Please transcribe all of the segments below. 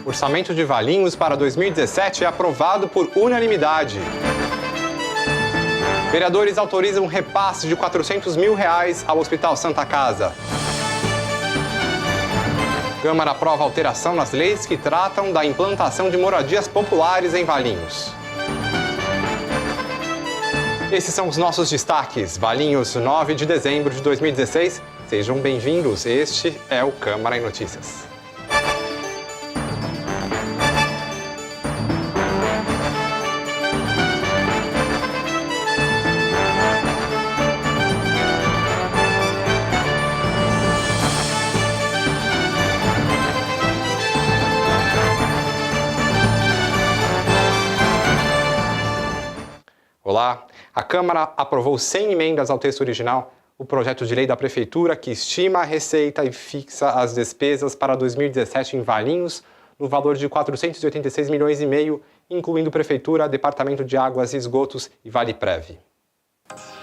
O orçamento de Valinhos para 2017 é aprovado por unanimidade. Vereadores autorizam um repasse de R$ 400 mil ao Hospital Santa Casa. Câmara aprova alteração nas leis que tratam da implantação de moradias populares em Valinhos. Esses são os nossos destaques. Valinhos, 9 de dezembro de 2016. Sejam bem-vindos. Este é o Câmara em Notícias. Olá, a Câmara aprovou sem emendas ao texto original o projeto de lei da Prefeitura que estima a receita e fixa as despesas para 2017 em Valinhos no valor de R$ 486,5 milhões, incluindo Prefeitura, Departamento de Águas e Esgotos e Vale-Prev.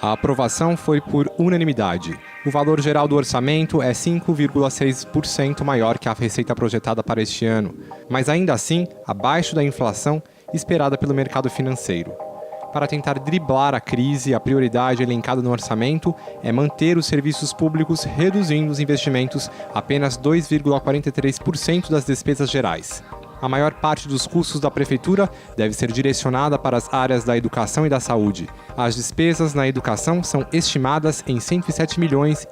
A aprovação foi por unanimidade. O valor geral do orçamento é 5,6% maior que a receita projetada para este ano, mas ainda assim abaixo da inflação esperada pelo mercado financeiro. Para tentar driblar a crise, a prioridade elencada no orçamento é manter os serviços públicos, reduzindo os investimentos a apenas 2,43% das despesas gerais. A maior parte dos custos da Prefeitura deve ser direcionada para as áreas da educação e da saúde. As despesas na educação são estimadas em R$ 107,1 milhões,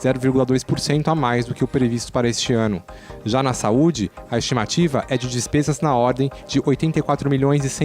0,2% a mais do que o previsto para este ano. Já na saúde, a estimativa é de despesas na ordem de R$ 84,1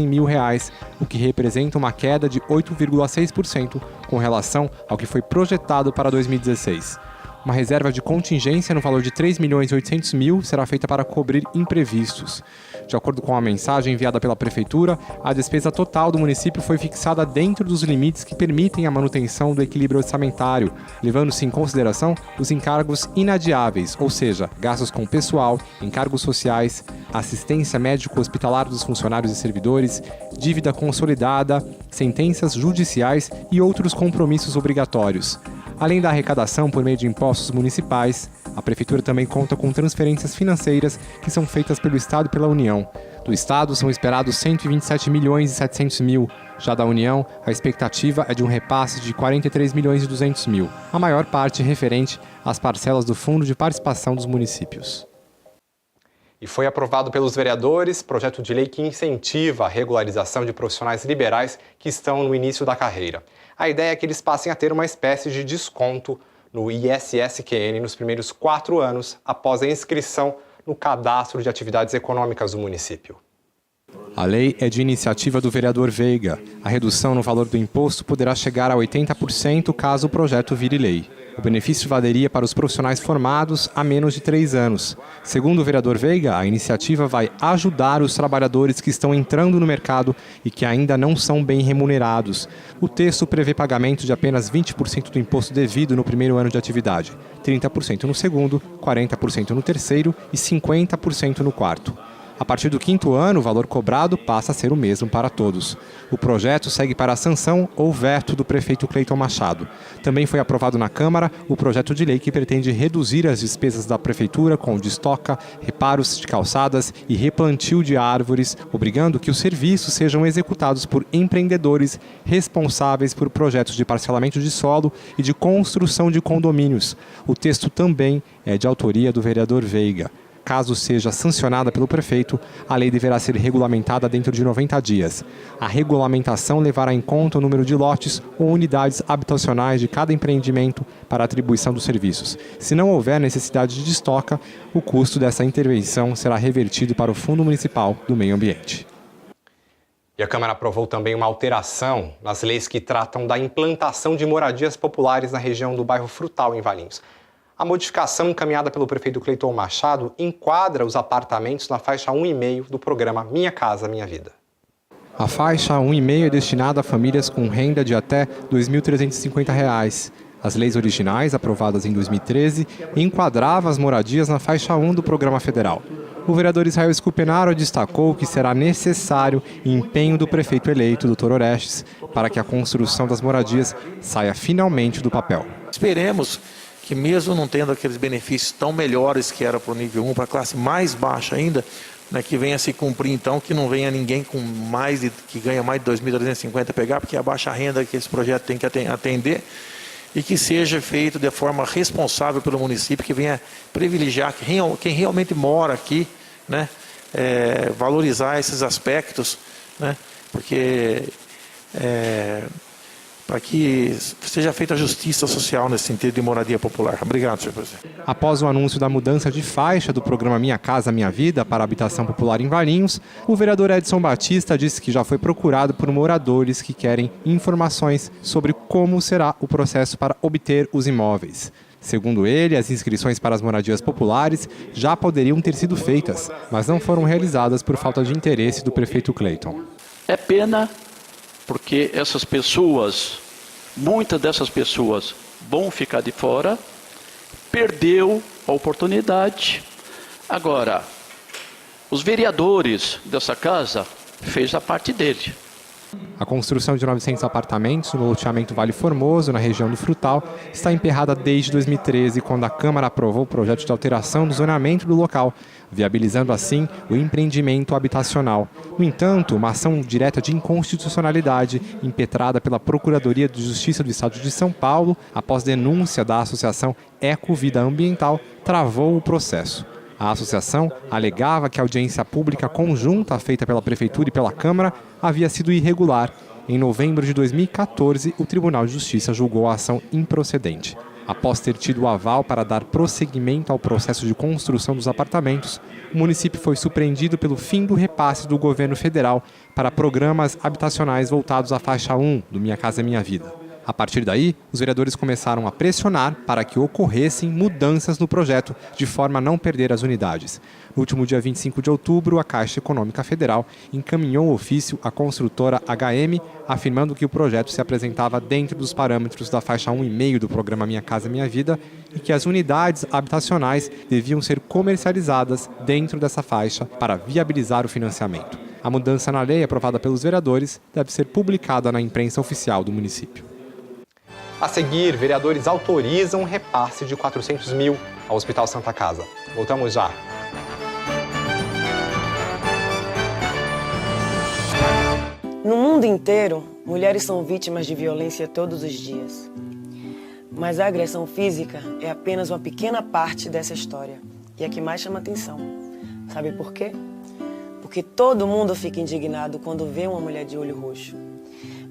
milhões, o que representa uma queda de 8,6% com relação ao que foi projetado para 2016. Uma reserva de contingência no valor de R$ 3,8 milhões será feita para cobrir imprevistos. De acordo com a mensagem enviada pela Prefeitura, a despesa total do município foi fixada dentro dos limites que permitem a manutenção do equilíbrio orçamentário, levando-se em consideração os encargos inadiáveis, ou seja, gastos com pessoal, encargos sociais, assistência médico-hospitalar dos funcionários e servidores, dívida consolidada, sentenças judiciais e outros compromissos obrigatórios. Além da arrecadação por meio de impostos municipais, a Prefeitura também conta com transferências financeiras que são feitas pelo Estado e pela União. Do Estado são esperados R$ 127,7 milhões. Já da União, a expectativa é de um repasse de R$ 43,2 milhões, a maior parte referente às parcelas do Fundo de Participação dos Municípios. E foi aprovado pelos vereadores projeto de lei que incentiva a regularização de profissionais liberais que estão no início da carreira. A ideia é que eles passem a ter uma espécie de desconto no ISSQN nos primeiros 4 anos após a inscrição no cadastro de atividades econômicas do município. A lei é de iniciativa do vereador Veiga. A redução no valor do imposto poderá chegar a 80% caso o projeto vire lei. O benefício valeria para os profissionais formados há menos de 3 anos. Segundo o vereador Veiga, a iniciativa vai ajudar os trabalhadores que estão entrando no mercado e que ainda não são bem remunerados. O texto prevê pagamento de apenas 20% do imposto devido no primeiro ano de atividade, 30% no segundo, 40% no terceiro e 50% no quarto. A partir do 5º ano, o valor cobrado passa a ser o mesmo para todos. O projeto segue para a sanção ou veto do prefeito Cleiton Machado. Também foi aprovado na Câmara o projeto de lei que pretende reduzir as despesas da Prefeitura com destoca, reparos de calçadas e replantio de árvores, obrigando que os serviços sejam executados por empreendedores responsáveis por projetos de parcelamento de solo e de construção de condomínios. O texto também é de autoria do vereador Veiga. Caso seja sancionada pelo prefeito, a lei deverá ser regulamentada dentro de 90 dias. A regulamentação levará em conta o número de lotes ou unidades habitacionais de cada empreendimento para a atribuição dos serviços. Se não houver necessidade de destoca, o custo dessa intervenção será revertido para o Fundo Municipal do Meio Ambiente. E a Câmara aprovou também uma alteração nas leis que tratam da implantação de moradias populares na região do bairro Frutal, em Valinhos. A modificação encaminhada pelo prefeito Cleiton Machado enquadra os apartamentos na faixa 1,5 do programa Minha Casa Minha Vida. A faixa 1,5 é destinada a famílias com renda de até R$ 2.350. As leis originais, aprovadas em 2013, enquadravam as moradias na faixa 1 do programa federal. O vereador Israel Scupenaro destacou que será necessário empenho do prefeito eleito, Dr. Orestes, para que a construção das moradias saia finalmente do papel. Esperemos que mesmo não tendo aqueles benefícios tão melhores que era para o nível 1, para a classe mais baixa ainda, né, que venha se cumprir então, que não venha ninguém com que ganha mais de 2.350 pegar, porque é a baixa renda que esse projeto tem que atender, e que seja feito de forma responsável pelo município, que venha privilegiar quem realmente mora aqui, né, valorizar esses aspectos, né, porque para que seja feita a justiça social nesse sentido de moradia popular. Obrigado, senhor presidente. Após o anúncio da mudança de faixa do programa Minha Casa Minha Vida para a habitação popular em Valinhos, o vereador Edson Batista disse que já foi procurado por moradores que querem informações sobre como será o processo para obter os imóveis. Segundo ele, as inscrições para as moradias populares já poderiam ter sido feitas, mas não foram realizadas por falta de interesse do prefeito Cleiton. É pena, porque essas pessoas, muitas dessas pessoas vão ficar de fora, perdeu a oportunidade. Agora, os vereadores dessa casa fez a parte dele. A construção de 900 apartamentos no loteamento Vale Formoso, na região do Frutal, está emperrada desde 2013, quando a Câmara aprovou o projeto de alteração do zoneamento do local, viabilizando assim o empreendimento habitacional. No entanto, uma ação direta de inconstitucionalidade, impetrada pela Procuradoria de Justiça do Estado de São Paulo, após denúncia da Associação Eco Vida Ambiental, travou o processo. A associação alegava que a audiência pública conjunta feita pela Prefeitura e pela Câmara havia sido irregular. Em novembro de 2014, o Tribunal de Justiça julgou a ação improcedente. Após ter tido o aval para dar prosseguimento ao processo de construção dos apartamentos, o município foi surpreendido pelo fim do repasse do governo federal para programas habitacionais voltados à faixa 1 do Minha Casa Minha Vida. A partir daí, os vereadores começaram a pressionar para que ocorressem mudanças no projeto, de forma a não perder as unidades. No último dia 25 de outubro, a Caixa Econômica Federal encaminhou um ofício à construtora HM, afirmando que o projeto se apresentava dentro dos parâmetros da faixa 1,5 do programa Minha Casa Minha Vida e que as unidades habitacionais deviam ser comercializadas dentro dessa faixa para viabilizar o financiamento. A mudança na lei aprovada pelos vereadores deve ser publicada na imprensa oficial do município. A seguir, vereadores autorizam um repasse de 400 mil ao Hospital Santa Casa. Voltamos já. No mundo inteiro, mulheres são vítimas de violência todos os dias. Mas a agressão física é apenas uma pequena parte dessa história. E a que mais chama atenção. Sabe por quê? Porque todo mundo fica indignado quando vê uma mulher de olho roxo.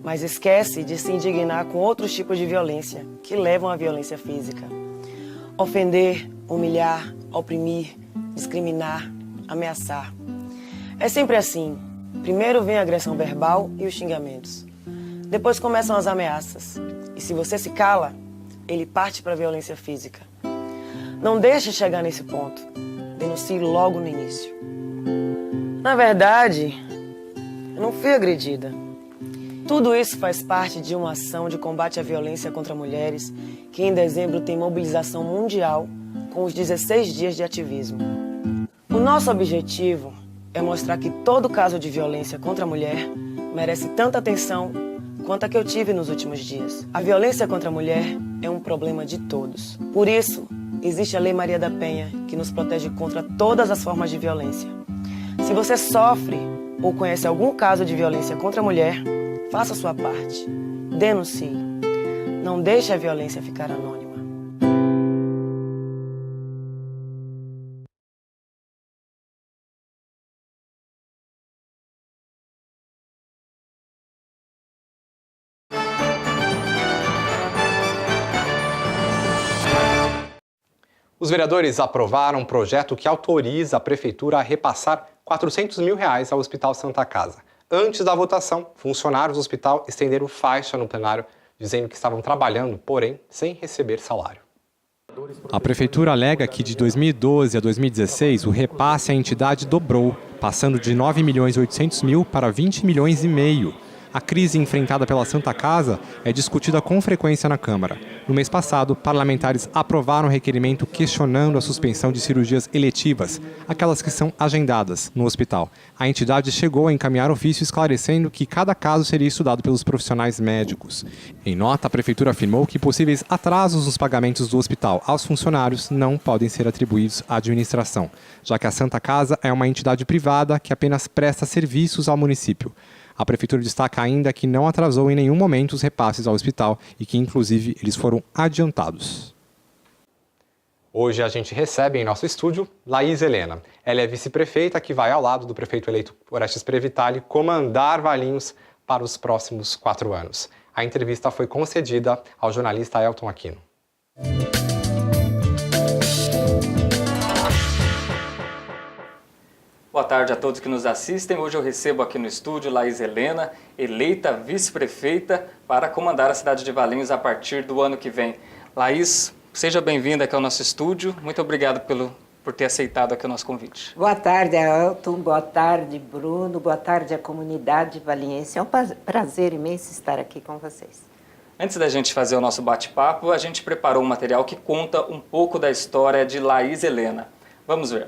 Mas esquece de se indignar com outros tipos de violência que levam à violência física. Ofender, humilhar, oprimir, discriminar, ameaçar. É sempre assim. Primeiro vem a agressão verbal e os xingamentos. Depois começam as ameaças. E se você se cala, ele parte para a violência física. Não deixe chegar nesse ponto. Denuncie logo no início. Na verdade, eu não fui agredida. Tudo isso faz parte de uma ação de combate à violência contra mulheres que em dezembro tem mobilização mundial com os 16 dias de ativismo. O nosso objetivo é mostrar que todo caso de violência contra a mulher merece tanta atenção quanto a que eu tive nos últimos dias. A violência contra a mulher é um problema de todos. Por isso, existe a Lei Maria da Penha, que nos protege contra todas as formas de violência. Se você sofre ou conhece algum caso de violência contra a mulher, faça a sua parte. Denuncie. Não deixe a violência ficar anônima. Os vereadores aprovaram um projeto que autoriza a Prefeitura a repassar R$400 mil ao Hospital Santa Casa. Antes da votação, funcionários do hospital estenderam faixa no plenário, dizendo que estavam trabalhando, porém, sem receber salário. A Prefeitura alega que de 2012 a 2016 o repasse à entidade dobrou, passando de R$9.800.000 para R$20,5 milhões. A crise enfrentada pela Santa Casa é discutida com frequência na Câmara. No mês passado, parlamentares aprovaram um requerimento questionando a suspensão de cirurgias eletivas, aquelas que são agendadas no hospital. A entidade chegou a encaminhar ofício esclarecendo que cada caso seria estudado pelos profissionais médicos. Em nota, a Prefeitura afirmou que possíveis atrasos nos pagamentos do hospital aos funcionários não podem ser atribuídos à administração, já que a Santa Casa é uma entidade privada que apenas presta serviços ao município. A Prefeitura destaca ainda que não atrasou em nenhum momento os repasses ao hospital e que, inclusive, eles foram adiantados. Hoje a gente recebe em nosso estúdio Laís Helena. Ela é vice-prefeita que vai, ao lado do prefeito eleito Orestes Previtali, comandar Valinhos para os próximos 4 anos. A entrevista foi concedida ao jornalista Elton Aquino. Boa tarde a todos que nos assistem. Hoje eu recebo aqui no estúdio Laís Helena, eleita vice-prefeita para comandar a cidade de Valinhos a partir do ano que vem. Laís, seja bem-vinda aqui ao nosso estúdio. Muito obrigado por ter aceitado aqui o nosso convite. Boa tarde, Elton. Boa tarde, Bruno. Boa tarde à comunidade valinhense. É um prazer imenso estar aqui com vocês. Antes da gente fazer o nosso bate-papo, a gente preparou um material que conta um pouco da história de Laís Helena. Vamos ver.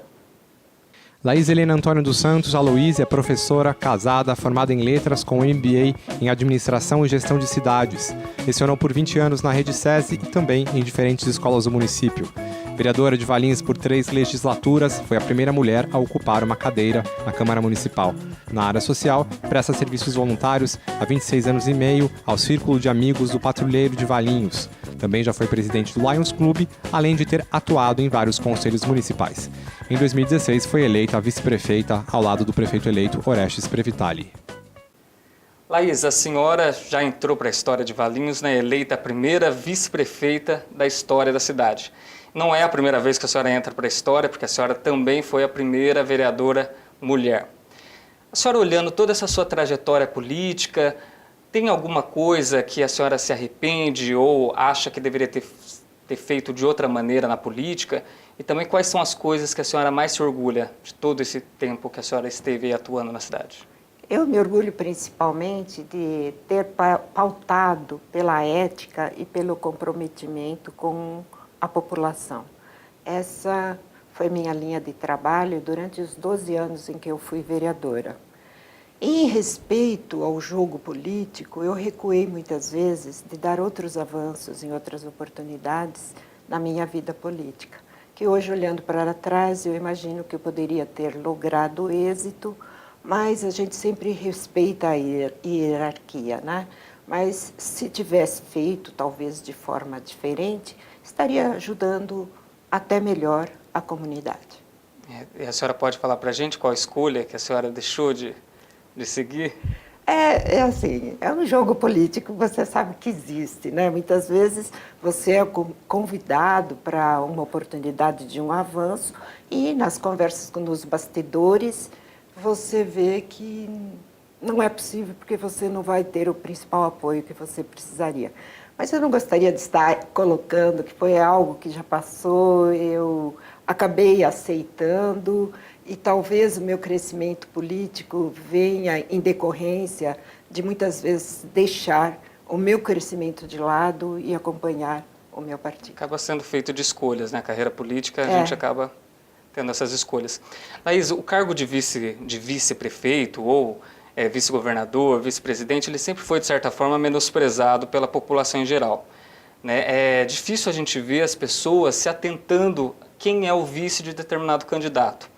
Laís Helena Antônio dos Santos Aloísio é professora, casada, formada em letras com MBA em Administração e Gestão de Cidades. Lecionou por 20 anos na Rede SESI e também em diferentes escolas do município. Vereadora de Valinhos por 3 legislaturas, foi a primeira mulher a ocupar uma cadeira na Câmara Municipal. Na área social, presta serviços voluntários há 26 anos e meio ao Círculo de Amigos do Patrulheiro de Valinhos. Também já foi presidente do Lions Clube, além de ter atuado em vários conselhos municipais. Em 2016, foi eleita vice-prefeita ao lado do prefeito eleito Orestes Previtali. Laís, a senhora já entrou para a história de Valinhos, né, eleita a primeira vice-prefeita da história da cidade. Não é a primeira vez que a senhora entra para a história, porque a senhora também foi a primeira vereadora mulher. A senhora, olhando toda essa sua trajetória política, tem alguma coisa que a senhora se arrepende ou acha que deveria ter feito de outra maneira na política? E também quais são as coisas que a senhora mais se orgulha de todo esse tempo que a senhora esteve atuando na cidade? Eu me orgulho principalmente de ter pautado pela ética e pelo comprometimento com a população. Essa foi minha linha de trabalho durante os 12 anos em que eu fui vereadora. Em respeito ao jogo político, eu recuei muitas vezes de dar outros avanços em outras oportunidades na minha vida política, que hoje, olhando para trás, eu imagino que eu poderia ter logrado êxito, mas a gente sempre respeita a hierarquia, né? Mas se tivesse feito, talvez de forma diferente, estaria ajudando até melhor a comunidade. E a senhora pode falar para a gente qual a escolha que a senhora deixou de seguir? É assim, é um jogo político, você sabe que existe, né? Muitas vezes você é convidado para uma oportunidade de um avanço e nas conversas nos bastidores você vê que não é possível porque você não vai ter o principal apoio que você precisaria. Mas eu não gostaria de estar colocando que foi algo que já passou, eu acabei aceitando e talvez o meu crescimento político venha em decorrência de muitas vezes deixar o meu crescimento de lado e acompanhar o meu partido. Acaba sendo feito de escolhas, né? A carreira política, a gente acaba tendo essas escolhas. Laís, o cargo de vice-prefeito ou vice-governador, vice-presidente, ele sempre foi, de certa forma, menosprezado pela população em geral, né? É difícil a gente ver as pessoas se atentando quem é o vice de determinado candidato.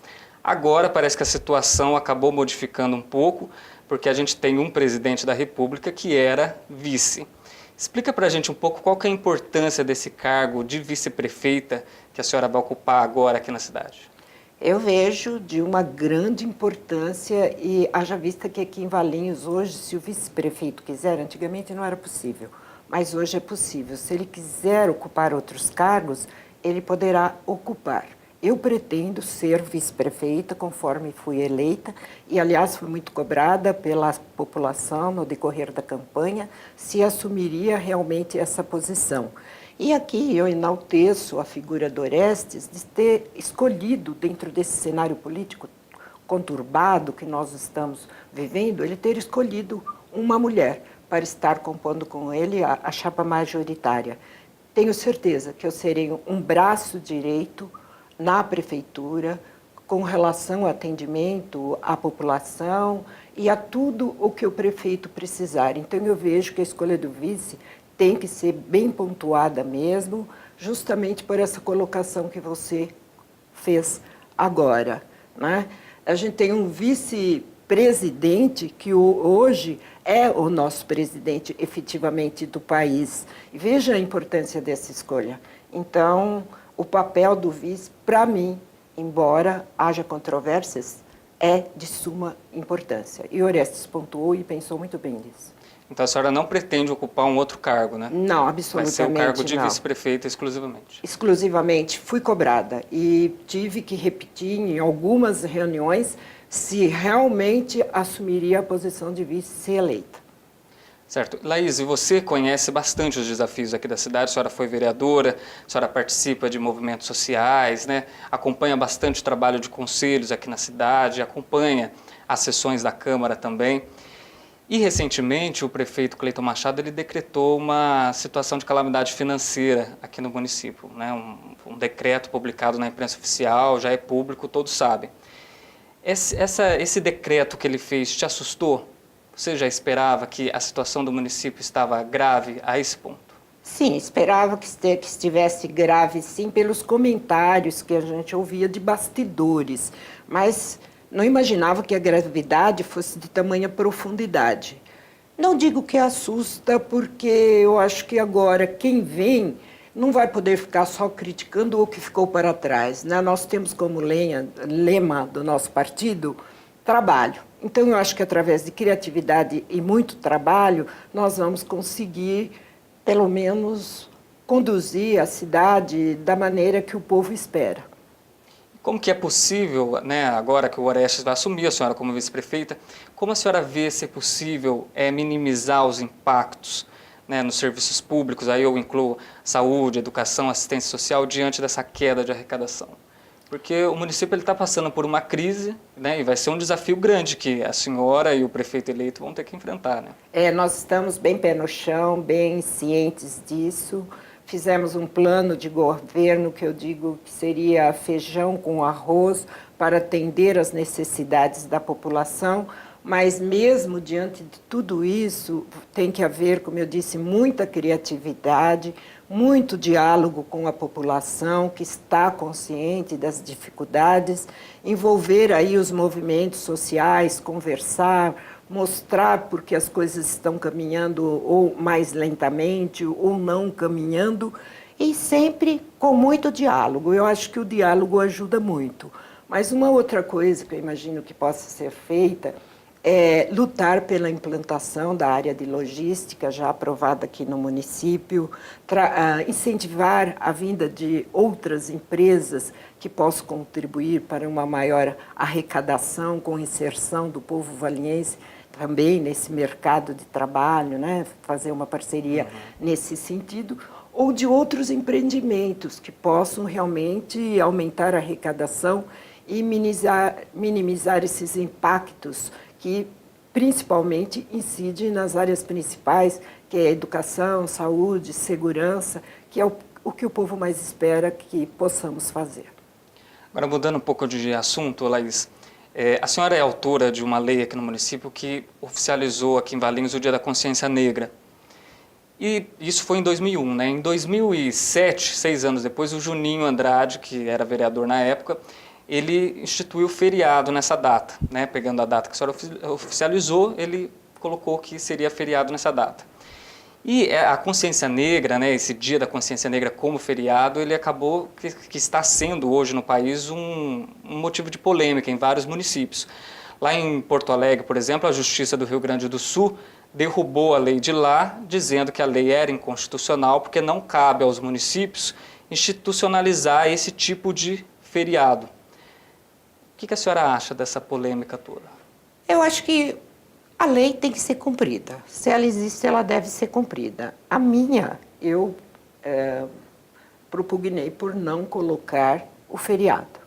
Agora parece que a situação acabou modificando um pouco, porque a gente tem um presidente da República que era vice. Explica para a gente um pouco qual que é a importância desse cargo de vice-prefeita que a senhora vai ocupar agora aqui na cidade. Eu vejo de uma grande importância e haja vista que aqui em Valinhos hoje, se o vice-prefeito quiser, antigamente não era possível, mas hoje é possível. Se ele quiser ocupar outros cargos, ele poderá ocupar. Eu pretendo ser vice-prefeita, conforme fui eleita, e, aliás, fui muito cobrada pela população no decorrer da campanha, se assumiria realmente essa posição. E aqui eu enalteço a figura do Orestes de ter escolhido, dentro desse cenário político conturbado que nós estamos vivendo, ele ter escolhido uma mulher para estar compondo com ele a chapa majoritária. Tenho certeza que eu serei um braço direito na prefeitura com relação ao atendimento à população e a tudo o que o prefeito precisar. Então eu vejo que a escolha do vice tem que ser bem pontuada mesmo, justamente por essa colocação que você fez agora, né? A gente tem um vice-presidente que hoje é o nosso presidente efetivamente do país. E veja a importância dessa escolha. Então, o papel do vice, para mim, embora haja controvérsias, é de suma importância. E Orestes pontuou e pensou muito bem nisso. Então a senhora não pretende ocupar um outro cargo, né? Não, absolutamente não. Vai ser o cargo de vice-prefeita exclusivamente. Exclusivamente. Fui cobrada e tive que repetir em algumas reuniões se realmente assumiria a posição de vice se eleita. Certo. Laís, e você conhece bastante os desafios aqui da cidade, a senhora foi vereadora, a senhora participa de movimentos sociais, né? Acompanha bastante o trabalho de conselhos aqui na cidade, acompanha as sessões da Câmara também. E recentemente o prefeito Cleiton Machado ele decretou uma situação de calamidade financeira aqui no município, né? Um decreto publicado na imprensa oficial, já é público, todos sabem. Esse decreto que ele fez te assustou? Você já esperava que a situação do município estava grave a esse ponto? Sim, esperava que estivesse grave, sim, pelos comentários que a gente ouvia de bastidores, mas não imaginava que a gravidade fosse de tamanha profundidade. Não digo que assusta, porque eu acho que agora quem vem não vai poder ficar só criticando o que ficou para trás, né? Nós temos como lema do nosso partido, trabalho. Então, eu acho que através de criatividade e muito trabalho, nós vamos conseguir, pelo menos, conduzir a cidade da maneira que o povo espera. Como que é possível, né, agora que o Orestes vai assumir a senhora como vice-prefeita, como a senhora vê se é possível minimizar os impactos, né, nos serviços públicos, aí eu incluo saúde, educação, assistência social, diante dessa queda de arrecadação? Porque o município está passando por uma crise, né, e vai ser um desafio grande que a senhora e o prefeito eleito vão ter que enfrentar, né? Nós estamos bem pé no chão, bem cientes disso. Fizemos um plano de governo que eu digo que seria feijão com arroz para atender às necessidades da população, mas mesmo diante de tudo isso, tem que haver, como eu disse, muita criatividade, muito diálogo com a população que está consciente das dificuldades, envolver aí os movimentos sociais, conversar, mostrar porque as coisas estão caminhando ou mais lentamente ou não caminhando, e sempre com muito diálogo. Eu acho que o diálogo ajuda muito. Mas uma outra coisa que eu imagino que possa ser feita é lutar pela implantação da área de logística, já aprovada aqui no município, incentivar a vinda de outras empresas que possam contribuir para uma maior arrecadação com inserção do povo valiense também nesse mercado de trabalho, né? Fazer uma parceria nesse sentido, ou de outros empreendimentos que possam realmente aumentar a arrecadação e minimizar esses impactos que principalmente incidem nas áreas principais, que é educação, saúde, segurança, que é o que o povo mais espera que possamos fazer. Agora, mudando um pouco de assunto, Laís, a senhora é autora de uma lei aqui no município que oficializou aqui em Valinhos o Dia da Consciência Negra. E isso foi em 2001, né? Em 2007, 6 anos depois, o Juninho Andrade, que era vereador na época, ele instituiu feriado nessa data, né? Pegando a data que a senhora oficializou, ele colocou que seria feriado nessa data. E a consciência negra, né, esse Dia da Consciência Negra como feriado, ele acabou que está sendo hoje no país um motivo de polêmica em vários municípios. Lá em Porto Alegre, por exemplo, a Justiça do Rio Grande do Sul derrubou a lei de lá, dizendo que a lei era inconstitucional porque não cabe aos municípios institucionalizar esse tipo de feriado. O que a senhora acha dessa polêmica toda? Eu acho que a lei tem que ser cumprida. Se ela existe, ela deve ser cumprida. A minha, eu propugnei por não colocar o feriado,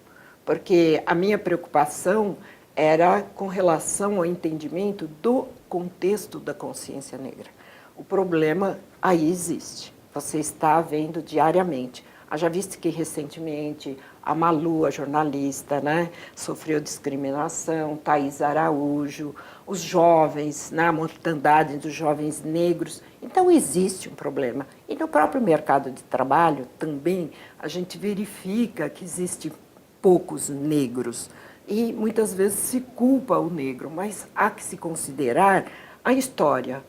porque a minha preocupação era com relação ao entendimento do contexto da consciência negra. O problema aí existe, você está vendo diariamente. Haja visto que recentemente a Malu, a jornalista, né, sofreu discriminação, Thaís Araújo, os jovens, né, a mortandade dos jovens negros. Então existe um problema. E no próprio mercado de trabalho também a gente verifica que existem poucos negros. E muitas vezes se culpa o negro, mas há que se considerar a história.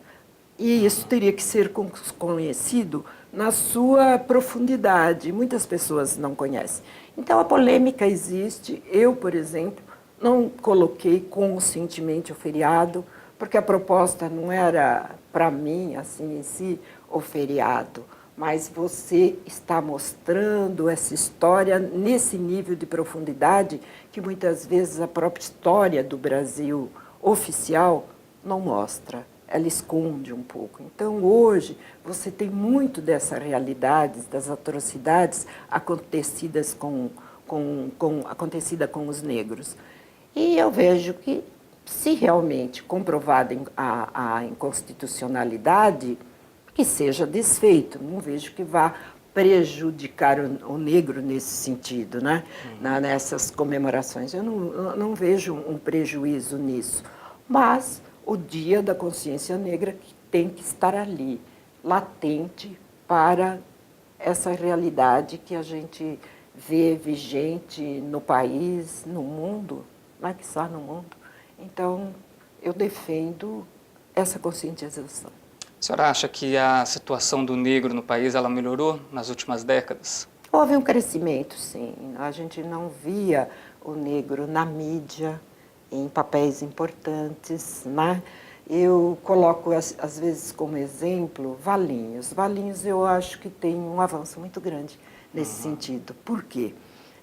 E isso teria que ser conhecido na sua profundidade. Muitas pessoas não conhecem. Então a polêmica existe. Eu, por exemplo, não coloquei conscientemente o feriado, porque a proposta não era, para mim, assim em si, o feriado. Mas você está mostrando essa história nesse nível de profundidade que muitas vezes a própria história do Brasil oficial não mostra, ela esconde um pouco. Então, hoje, você tem muito dessa realidade, das atrocidades acontecidas com os negros. E eu vejo que, se realmente comprovada a inconstitucionalidade, que seja desfeito. Não vejo que vá prejudicar o negro nesse sentido, né? Nessas comemorações. Eu não vejo um prejuízo nisso. Mas o Dia da Consciência Negra tem que estar ali, latente para essa realidade que a gente vê vigente no país, no mundo, não é que só no mundo. Então, eu defendo essa conscientização. A senhora acha que a situação do negro no país ela melhorou nas últimas décadas? Houve um crescimento, sim. A gente não via o negro na mídia, em papéis importantes, né? Eu coloco, às vezes, como exemplo, Valinhos. Valinhos, eu acho que tem um avanço muito grande nesse sentido. Por quê?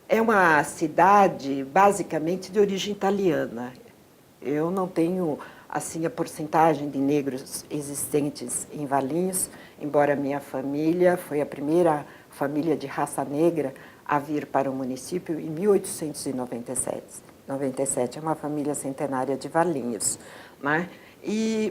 É uma cidade, basicamente, de origem italiana. Eu não tenho assim a porcentagem de negros existentes em Valinhos, embora a minha família foi a primeira família de raça negra a vir para o município em 1897. É uma família centenária de Valinhos, né?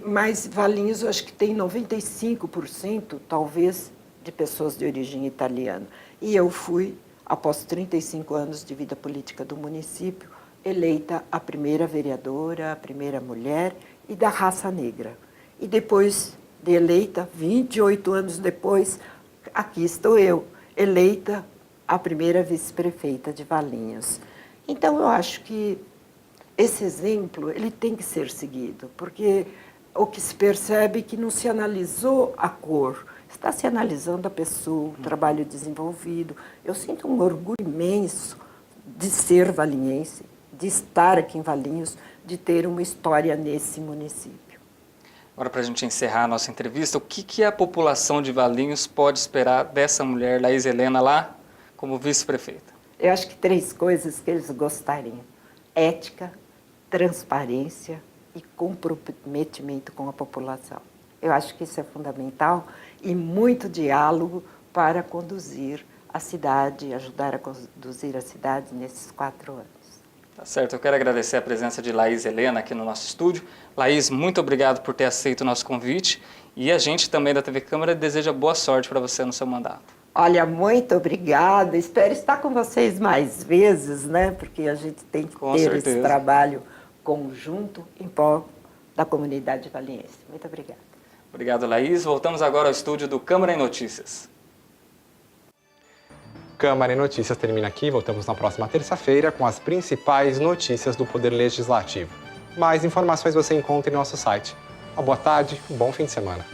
Mas Valinhos, eu acho que tem 95%, talvez, de pessoas de origem italiana. E eu fui, após 35 anos de vida política do município, eleita a primeira vereadora, a primeira mulher e da raça negra. E depois de eleita, 28 anos depois, aqui estou eu, eleita a primeira vice-prefeita de Valinhos. Então, eu acho que esse exemplo ele tem que ser seguido, porque o que se percebe é que não se analisou a cor, está se analisando a pessoa, o trabalho desenvolvido. Eu sinto um orgulho imenso de ser valinhense, de estar aqui em Valinhos, de ter uma história nesse município. Agora, para a gente encerrar a nossa entrevista, o que a população de Valinhos pode esperar dessa mulher, Laís Helena, lá como vice-prefeita? Eu acho que 3 coisas que eles gostariam: ética, transparência e comprometimento com a população. Eu acho que isso é fundamental e muito diálogo para conduzir a cidade, ajudar a conduzir a cidade nesses 4 anos. Tá certo, eu quero agradecer a presença de Laís Helena aqui no nosso estúdio. Laís, muito obrigado por ter aceito o nosso convite e a gente também da TV Câmara deseja boa sorte para você no seu mandato. Olha, muito obrigada. Espero estar com vocês mais vezes, né? Porque a gente tem que ter esse trabalho conjunto em prol da comunidade valiense. Muito obrigada. Obrigado, Laís. Voltamos agora ao estúdio do Câmara em Notícias. Câmara em Notícias termina aqui. Voltamos na próxima terça-feira com as principais notícias do Poder Legislativo. Mais informações você encontra em nosso site. Uma boa tarde, um bom fim de semana.